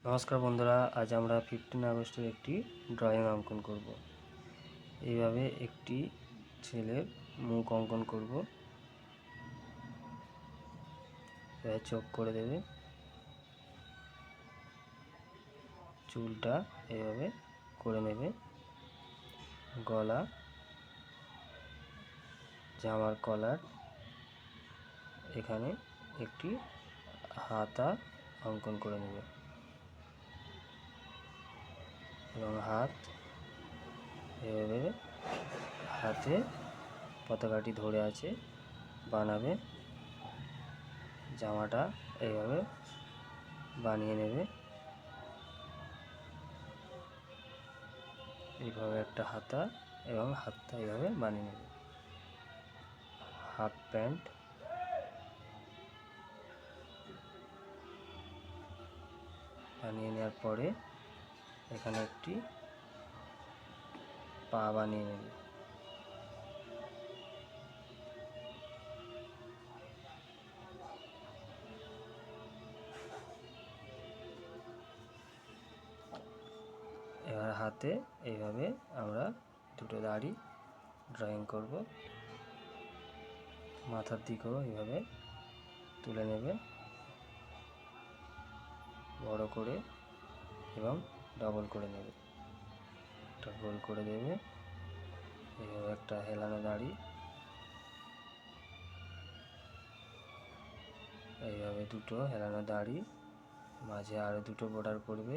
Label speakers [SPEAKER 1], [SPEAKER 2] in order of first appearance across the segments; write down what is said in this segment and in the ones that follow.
[SPEAKER 1] নমস্কার বন্ধুরা, আজ আমরা 15 আগস্টের একটি ড্রয়িং অঙ্কন করব। এইভাবে একটি ছেলের মুখ অঙ্কন করব। এভাবে চোখ করে দেবে, চুলটা এভাবে করে নেবে, গলা, জামার কলার, এখানে একটি হাতা অঙ্কন করে নেবে এবং হাত এভাবে হাতে পতাকাটি ধরে আছে বানাবে। জামাটা এইভাবে বানিয়ে নেবে, এইভাবে একটা হাতা এবং হাতটা এইভাবে বানিয়ে নেবে। হাফ প্যান্ট বানিয়ে নেওয়ার পরে এখানে একটি পা বানিয়ে নেবে। এবার হাতে এইভাবে আমরা দুটো দাড়ি ড্রয়িং করব। মাথার দিকেও এইভাবে তুলে নেবে বড় করে এবং ডবল করে নেবে, একটা গোল করে দেবে। এইভাবে একটা হেলানো দাড়ি, এইভাবে দুটো হেলানো দাড়ি, মাঝে আরও দুটো বর্ডার করবে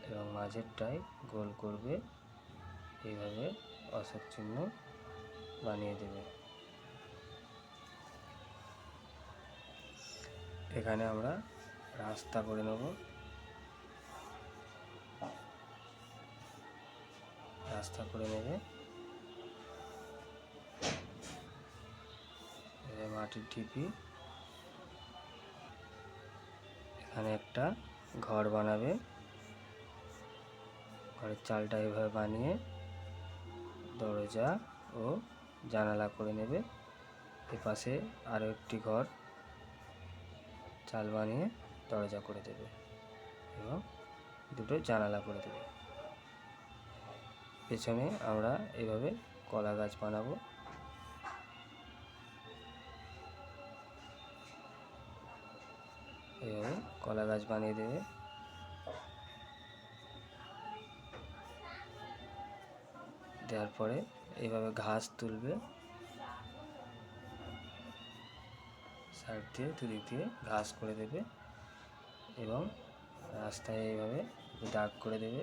[SPEAKER 1] এবং মাঝেরটাই গোল করবে। এইভাবে অশোক চিহ্ন বানিয়ে দেবে। এখানে আমরা রাস্তা করে নেব। রাস্তা করে নেবে, মাটির ঢিপি, এখানে একটা ঘর বানাবে। ঘরের চালটা এভাবে বানিয়ে দরজা ও জানালা করে নেবে। এপাশে আরও একটি ঘর চাল বানিয়ে দরজা করে দেবে এবং দুটো জানালা করে দেবে। পেছনে আমরা এভাবে কলা গাছ বানাবো। এইভাবে কলা গাছ বানিয়ে দেবে। দেওয়ার পরে এইভাবে ঘাস তুলবে, সাইড দিয়ে দুদিক দিয়ে ঘাস করে দেবে এবং রাস্তায় এইভাবে দাগ করে দেবে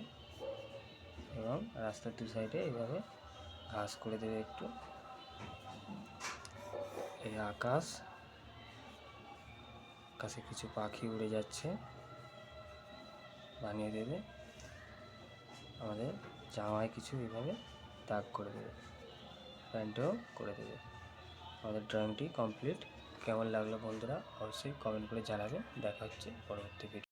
[SPEAKER 1] এবং রাস্তার দু সাইডে এইভাবে ঘাস করে দেবে একটু। এই আকাশে কিছু পাখি উড়ে যাচ্ছে বানিয়ে দেবে। আমাদের জামায় কিছু এইভাবে দাগ করে দেবে, প্যান্টেও করে দেবে। আমাদের ড্রয়িংটি কমপ্লিট। কেমন লাগলো বন্ধুরা অবশ্যই কমেন্ট করে জানাবেন। দেখা হচ্ছে পরবর্তী ভিডিও।